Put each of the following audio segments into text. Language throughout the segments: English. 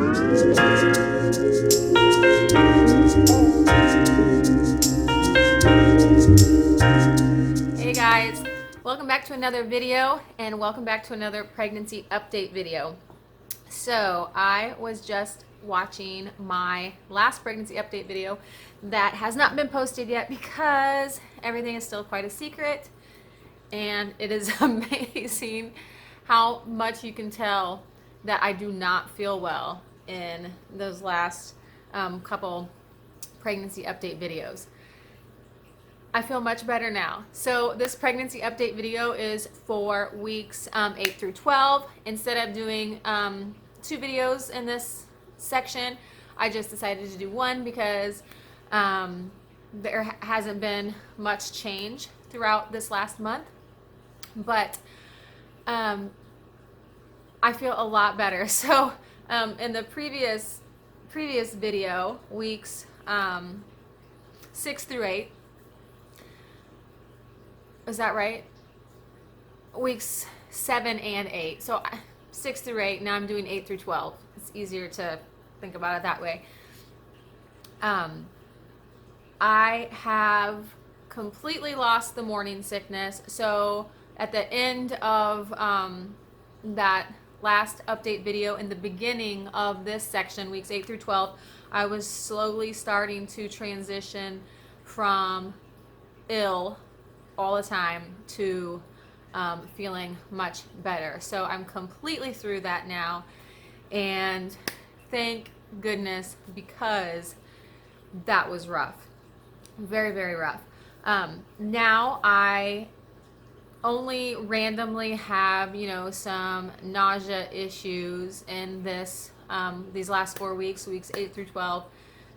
Hey guys, welcome back to another video and welcome back to another pregnancy update video. So I was just watching my last pregnancy update video that has not been posted yet because everything is still quite a secret, and it is amazing how much you can tell that I do not feel well in those last couple pregnancy update videos. I feel much better now. So this pregnancy update video is for weeks 8 through 12. Instead of doing 2 videos in this section, I just decided to do one because there hasn't been much change throughout this last month. But I feel a lot better. So in the previous video, weeks 6 through 8, is that right? Weeks 7 and 8. So 6 through 8. Now I'm doing 8 through 12. It's easier to think about it that way. I have completely lost the morning sickness. So at the end of that last update video, in the beginning of this section, weeks 8 through 12, I was slowly starting to transition from ill all the time to feeling much better. So I'm completely through that now, and thank goodness, because that was rough. Very, very rough. Now I only randomly have, some nausea issues in these last 4 weeks, weeks 8 through 12.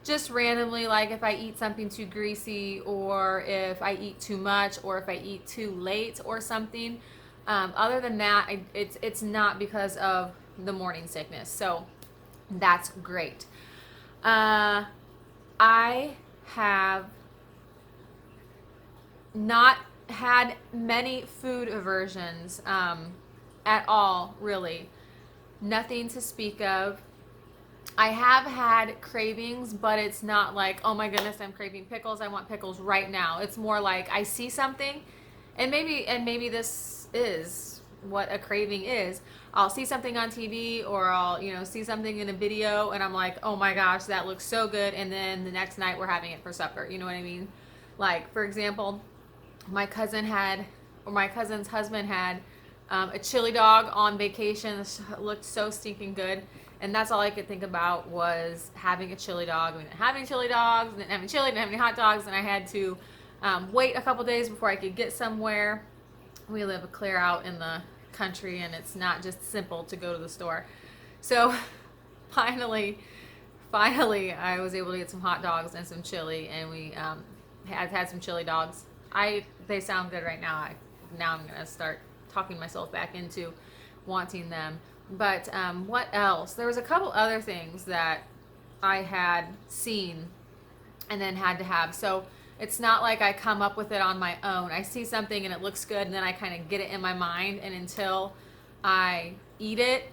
Just randomly, like if I eat something too greasy, or if I eat too much, or if I eat too late or something. Other than that, it's not because of the morning sickness. So that's great. I have not had many food aversions at all, really. Nothing to speak of. I have had cravings, but it's not like, oh my goodness, I'm craving pickles, I want pickles right now. It's more like I see something, and maybe this is what a craving is. I'll see something on TV, or I'll see something in a video, and I'm like, oh my gosh, that looks so good, and then the next night we're having it for supper. You know what I mean? Like, for example, my cousin's husband had a chili dog on vacation. It looked so stinking good. And that's all I could think about was having a chili dog. We didn't have any chili dogs, didn't have any chili, didn't have any hot dogs, and I had to wait a couple days before I could get somewhere. We live clear out in the country, and it's not just simple to go to the store. So finally, I was able to get some hot dogs and some chili, and we had some chili dogs. They sound good right now. Now I'm gonna start talking myself back into wanting them. But what else? There was a couple other things that I had seen and then had to have. So it's not like I come up with it on my own. I see something and it looks good, and then I kind of get it in my mind, and until I eat it,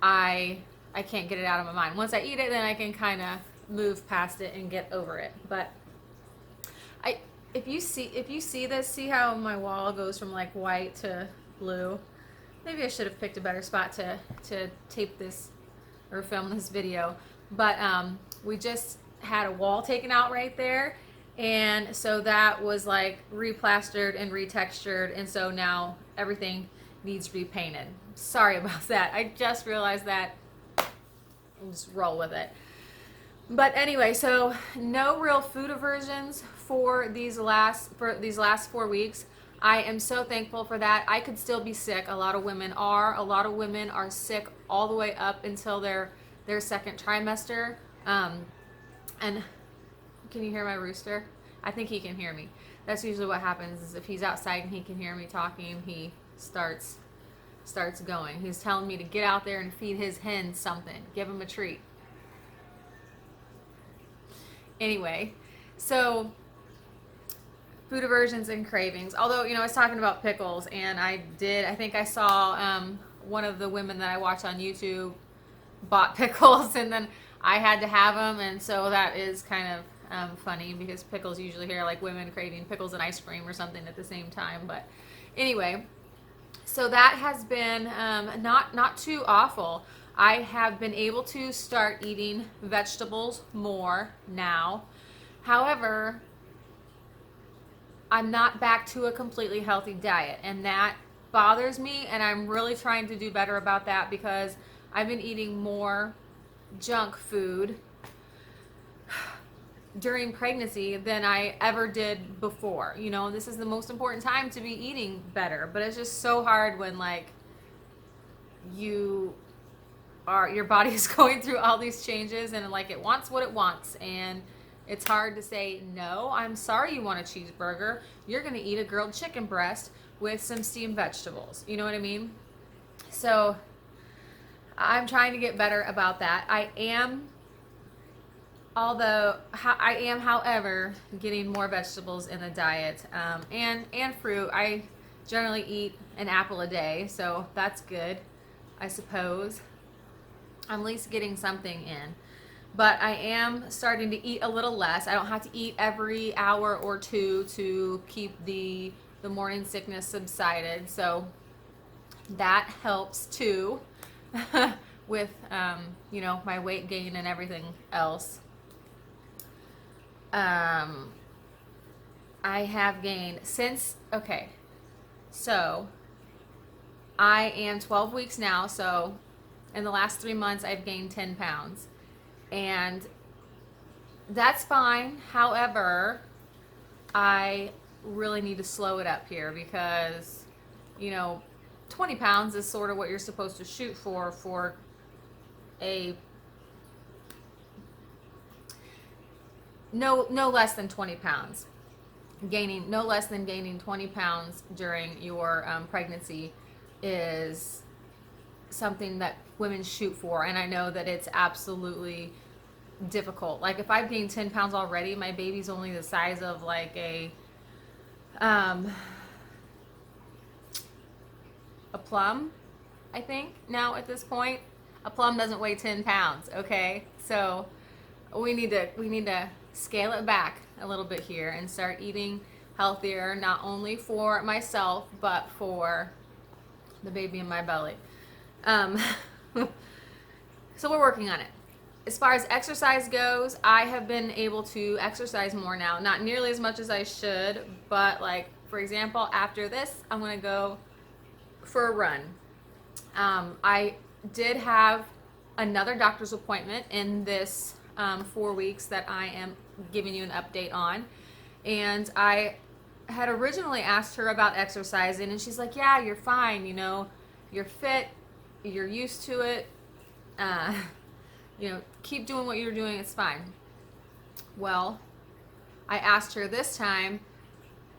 I can't get it out of my mind. Once I eat it, then I can kind of move past it and get over it. But if you see this, see how my wall goes from like white to blue? Maybe I should have picked a better spot to tape this or film this video. But we just had a wall taken out right there, and so that was like replastered and retextured, and so now everything needs to be painted. Sorry about that. I just realized that. I'll just roll with it. But anyway, so no real food aversions for these last 4 weeks. I am so thankful for that. I could still be sick. A lot of women are. A lot of women are sick all the way up until their second trimester. And can you hear my rooster? I think he can hear me. That's usually what happens, is if he's outside and he can hear me talking, he starts going. He's telling me to get out there and feed his hens something. Give him a treat. Anyway, so food aversions and cravings. Although, I was talking about pickles, and I think I saw one of the women that I watch on YouTube bought pickles, and then I had to have them, and so that is kind of funny because pickles usually hear like women craving pickles and ice cream or something at the same time. But anyway, so that has been not too awful. I have been able to start eating vegetables more now. However, I'm not back to a completely healthy diet, and that bothers me, and I'm really trying to do better about that because I've been eating more junk food during pregnancy than I ever did before. You know, this is the most important time to be eating better, but it's just so hard when like your body is going through all these changes and like it wants what it wants, and it's hard to say no. I'm sorry you want a cheeseburger. You're going to eat a grilled chicken breast with some steamed vegetables. You know what I mean? So I'm trying to get better about that. I am, however, getting more vegetables in the diet, and fruit. I generally eat an apple a day, so that's good, I suppose. I'm at least getting something in. But I am starting to eat a little less. I don't have to eat every hour or two to keep the morning sickness subsided. So that helps too with, my weight gain and everything else. I have gained so I am 12 weeks now. So in the last 3 months, I've gained 10 pounds. And that's fine. However, I really need to slow it up here because, 20 pounds is sort of what you're supposed to shoot for a no less than 20 pounds. No less than gaining 20 pounds during your pregnancy is something that women shoot for, and I know that it's absolutely difficult. Like if I've gained 10 pounds already, my baby's only the size of like a plum, I think now at this point. A plum doesn't weigh 10 pounds, okay? So we need to scale it back a little bit here and start eating healthier, not only for myself but for the baby in my belly. So we're working on it. As far as exercise goes, I have been able to exercise more now. Not nearly as much as I should, but like, for example, after this, I'm going to go for a run. I did have another doctor's appointment in this 4 weeks that I am giving you an update on. And I had originally asked her about exercising, and she's like, yeah, you're fine, you're fit, you're used to it, keep doing what you're doing, it's fine. Well, I asked her this time,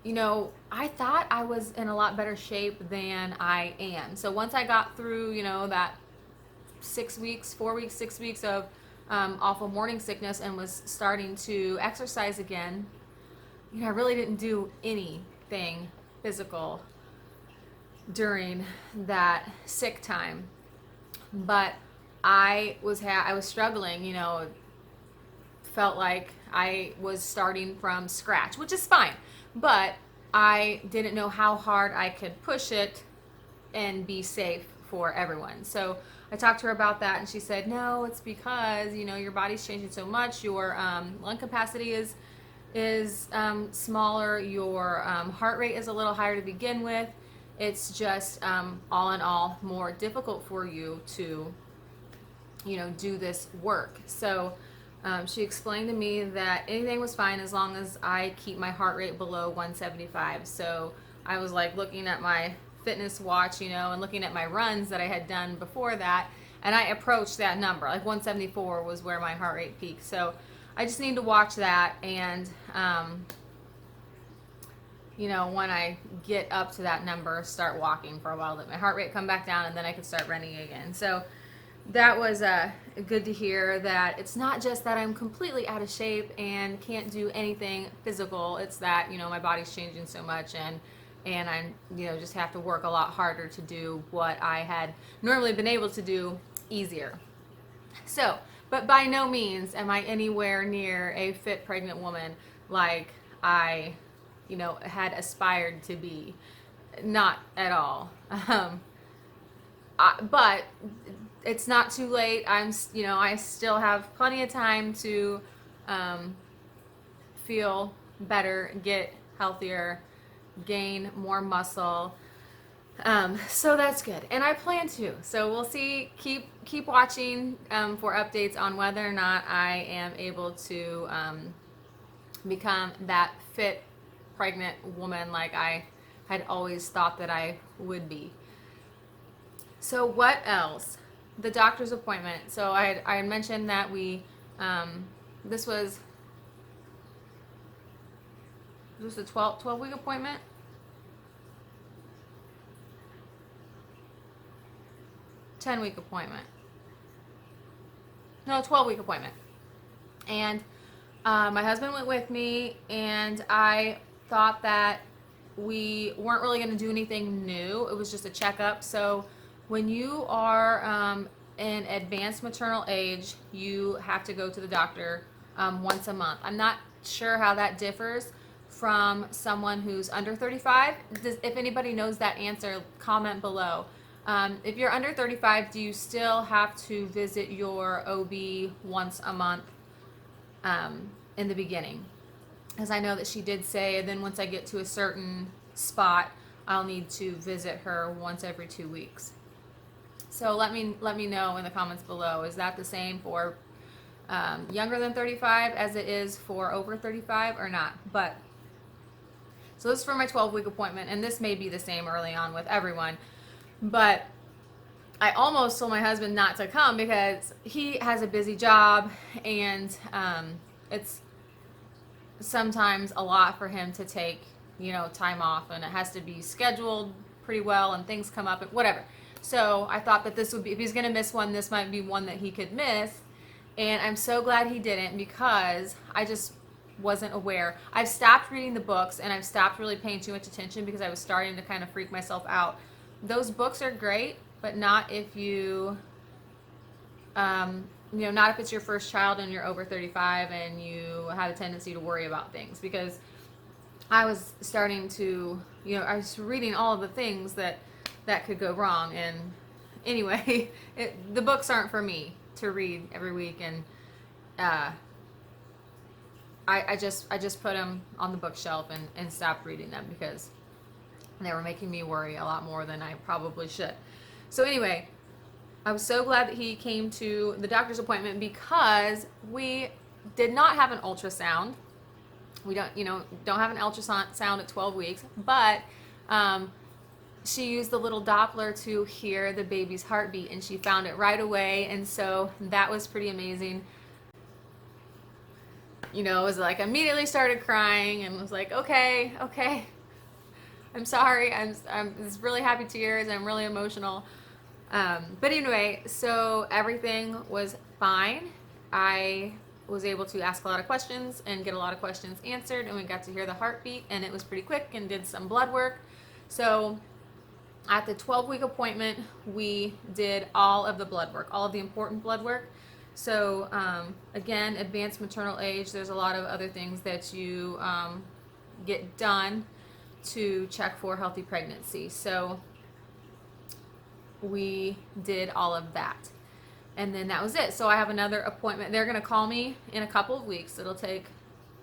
I thought I was in a lot better shape than I am. So once I got through, that 6 weeks of awful morning sickness and was starting to exercise again, I really didn't do anything physical during that sick time. But I was struggling, felt like I was starting from scratch, which is fine. But I didn't know how hard I could push it and be safe for everyone. So I talked to her about that, and she said, no, it's because, your body's changing so much. Your lung capacity is smaller. Your heart rate is a little higher to begin with. It's just all in all more difficult for you to do this work. So she explained to me that anything was fine as long as I keep my heart rate below 175. So I was like looking at my fitness watch, and looking at my runs that I had done before that, and I approached that number. Like 174 was where my heart rate peaked. So I just need to watch that, and when I get up to that number, start walking for a while, let my heart rate come back down, and then I could start running again. So that was good to hear that it's not just that I'm completely out of shape and can't do anything physical. It's that, my body's changing so much, and I'm, just have to work a lot harder to do what I had normally been able to do easier. So, but by no means am I anywhere near a fit pregnant woman like I, had aspired to be. Not at all. But it's not too late. I still have plenty of time to feel better, get healthier, gain more muscle. So that's good, and I plan to. So we'll see. Keep watching for updates on whether or not I am able to become that fit pregnant woman like I had always thought that I would be. So what else? The doctor's appointment. So I had mentioned that this was a 12-week appointment. 10-week appointment. No, 12-week appointment. And my husband went with me, and I thought that we weren't really going to do anything new. It was just a checkup. So when you are in advanced maternal age, you have to go to the doctor once a month. I'm not sure how that differs from someone who's under 35. If anybody knows that answer, comment below. If you're under 35, do you still have to visit your OB once a month in the beginning? Because I know that she did say, and then once I get to a certain spot, I'll need to visit her once every 2 weeks. So let me know in the comments below. Is that the same for younger than 35 as it is for over 35 or not? But so this is for my 12-week appointment, and this may be the same early on with everyone. But I almost told my husband not to come because he has a busy job, and it's sometimes a lot for him to take, time off, and it has to be scheduled pretty well, and things come up and whatever. So I thought that this would be, if he's going to miss one, this might be one that he could miss. And I'm so glad he didn't, because I just wasn't aware. I've stopped reading the books, and I've stopped really paying too much attention because I was starting to kind of freak myself out. Those books are great, but not if you, not if it's your first child and you're over 35 and you have a tendency to worry about things. Because I was starting to, I was reading all of the things that could go wrong. And anyway, the books aren't for me to read every week. And I just put them on the bookshelf and stopped reading them because they were making me worry a lot more than I probably should. So anyway, I was so glad that he came to the doctor's appointment, because we did not have an ultrasound. We don't have an ultrasound at 12 weeks, but she used the little Doppler to hear the baby's heartbeat, and she found it right away. And so that was pretty amazing. It was like immediately started crying and was like, okay, I'm sorry. It's really happy tears. I'm really emotional. But anyway, so everything was fine. I was able to ask a lot of questions and get a lot of questions answered, and we got to hear the heartbeat, and it was pretty quick, and did some blood work. So at the 12-week appointment, we did all of the blood work, all of the important blood work. So again, advanced maternal age, there's a lot of other things that you get done to check for healthy pregnancy. So we did all of that, and then that was it. So I have another appointment. They're going to call me in a couple of weeks. It'll take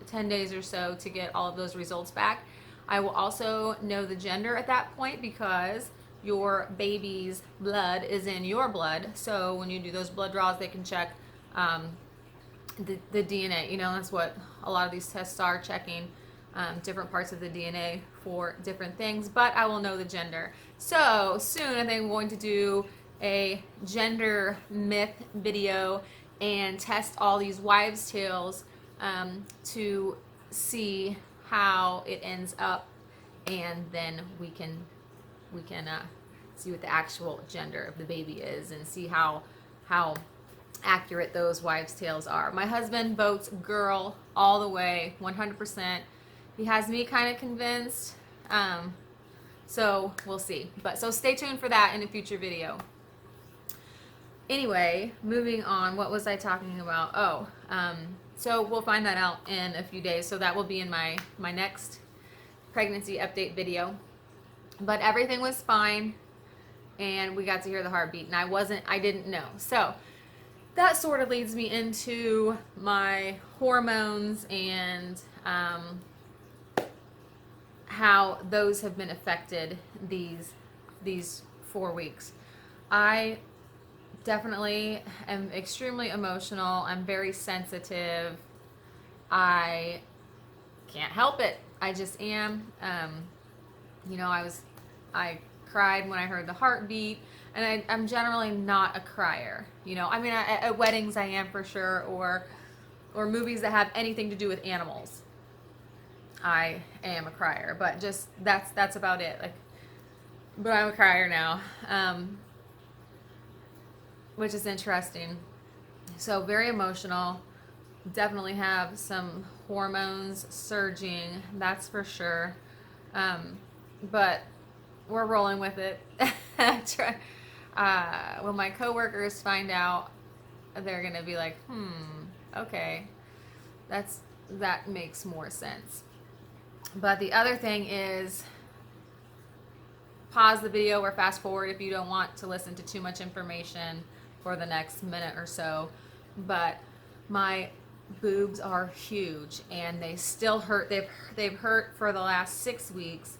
10 days or so to get all of those results back. I will also know the gender at that point, because your baby's blood is in your blood. So when you do those blood draws, they can check the DNA. That's what a lot of these tests are, checking different parts of the DNA for different things. But I will know the gender. So soon I think I'm going to do a gender myth video and test all these wives' tales to see how it ends up, and then we can see what the actual gender of the baby is, and see how accurate those wives' tales are. My husband votes girl all the way, 100%. He has me kind of convinced, so we'll see. But so stay tuned for that in a future video. Anyway, moving on. What was I talking about? Oh, so we'll find that out in a few days. So that will be in my next pregnancy update video. But everything was fine, and we got to hear the heartbeat, and I didn't know. So that sort of leads me into my hormones and how those have been affected these 4 weeks. I definitely am extremely emotional. I'm very sensitive. I can't help it. I just am. I cried when I heard the heartbeat, and I'm generally not a crier. I mean, at weddings I am for sure, or movies that have anything to do with animals. I am a crier, but just that's about it. But I'm a crier now, which is interesting. So very emotional. Definitely have some hormones surging, that's for sure. But we're rolling with it. When my coworkers find out, they're gonna be like, okay, that makes more sense. But the other thing is, pause the video or fast forward if you don't want to listen to too much information for the next minute or so. But my boobs are huge, and they still hurt. They've hurt for the last 6 weeks.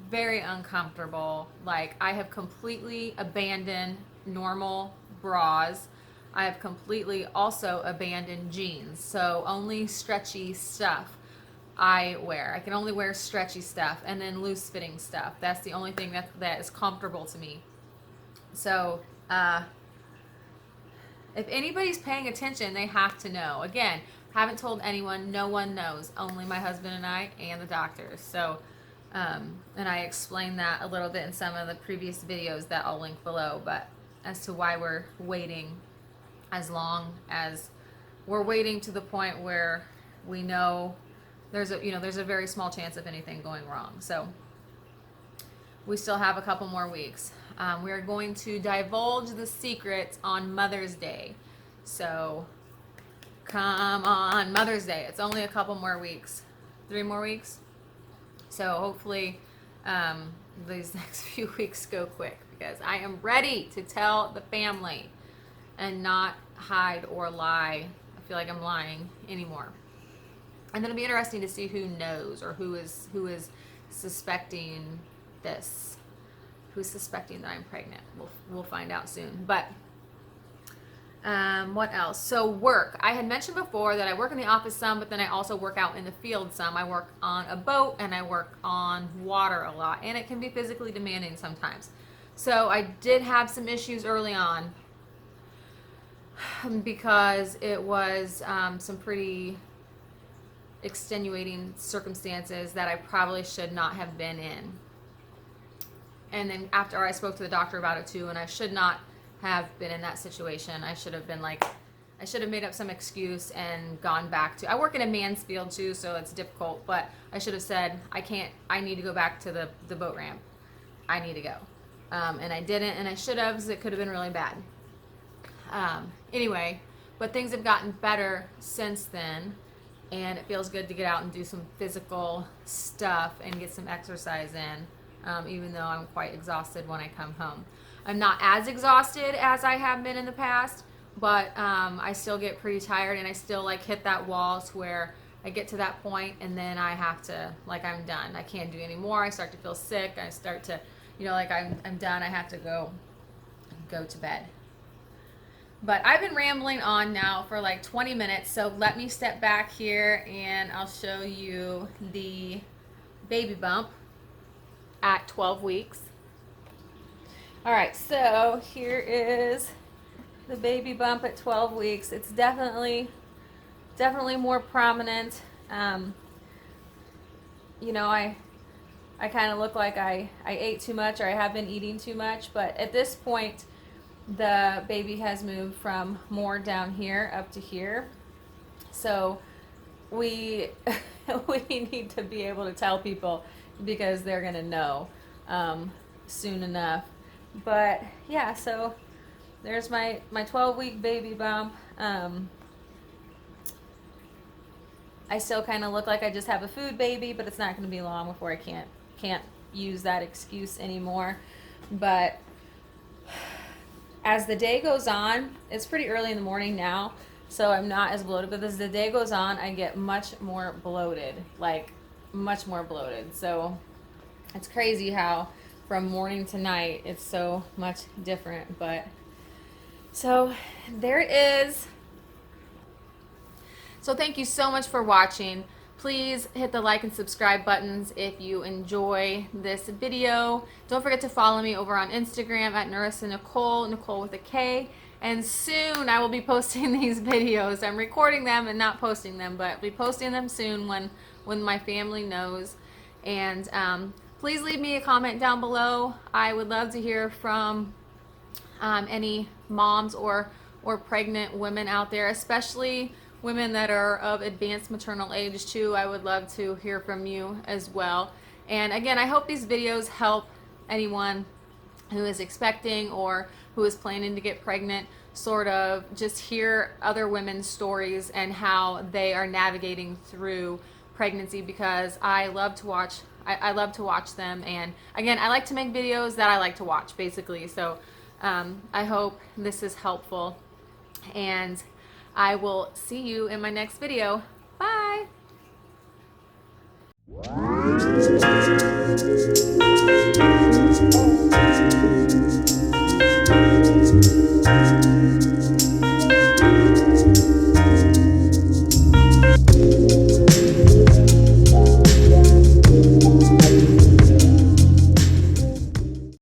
Very uncomfortable. Like, I have completely abandoned normal bras. I have completely also abandoned jeans. So only stretchy stuff I wear. I can only wear stretchy stuff, and then loose fitting stuff. That's the only thing that is comfortable to me. So if anybody's paying attention, they have to know. Again, haven't told anyone. No one knows. Only my husband and I and the doctors. So and I explained that a little bit in some of the previous videos that I'll link below, but as to why we're waiting as long as we're waiting, to the point where we know there's a very small chance of anything going wrong. So we still have a couple more weeks. We are going to divulge the secrets on Mother's Day. So come on, Mother's Day. It's only a couple more weeks. 3 more weeks. So hopefully these next few weeks go quick, because I am ready to tell the family and not hide or lie. I feel like I'm lying anymore. And then it'll be interesting to see who knows, or who is suspecting this, who's suspecting that I'm pregnant. We'll find out soon. But what else? So work. I had mentioned before that I work in the office some, but then I also work out in the field some. I work on a boat, and I work on water a lot, and it can be physically demanding sometimes. So I did have some issues early on, because it was some pretty extenuating circumstances that I probably should not have been in. And then after, I spoke to the doctor about it too, and I should not have been in that situation. I should have made up some excuse and gone back to, I work in a man's field too, so it's difficult, but I should have said, I need to go back to the boat ramp. I need to go. And I didn't, and I should have, because it could have been really bad. Anyway, but things have gotten better since then, and it feels good to get out and do some physical stuff and get some exercise in, even though I'm quite exhausted when I come home. I'm not as exhausted as I have been in the past, but I still get pretty tired, and I still hit that wall to where I get to that point, and then I have to, I'm done. I can't do any more. I start to feel sick. I start to, I'm done. I have to go to bed. But I've been rambling on now for 20 minutes, so let me step back here and I'll show you the baby bump at 12 weeks. All right, so here is the baby bump at 12 weeks. It's definitely more prominent. I kind of look like I ate too much, or I have been eating too much, but at this point, the baby has moved from more down here up to here. So we need to be able to tell people, because they're gonna know soon enough. But yeah, so there's my 12-week baby bump. I still kind of look like I just have a food baby, but it's not going to be long before I can't use that excuse anymore. But as the day goes on, it's pretty early in the morning now, so I'm not as bloated, but as the day goes on, I get much more bloated, like much more bloated. So it's crazy how from morning to night it's so much different. But so there it is. So thank you so much for watching. Please hit the like and subscribe buttons if you enjoy this video. Don't forget to follow me over on Instagram at Nerissa Nicole, Nicole with a K. And soon I will be posting these videos. I'm recording them and not posting them, but I'll be posting them soon when my family knows. And please leave me a comment down below. I would love to hear from any moms or pregnant women out there, especially women that are of advanced maternal age too. I would love to hear from you as well. And again, I hope these videos help anyone who is expecting or who is planning to get pregnant sort of just hear other women's stories and how they are navigating through pregnancy, because I love to watch them. And again, I like to make videos that I like to watch, basically. So I hope this is helpful, and I will see you in my next video. Bye.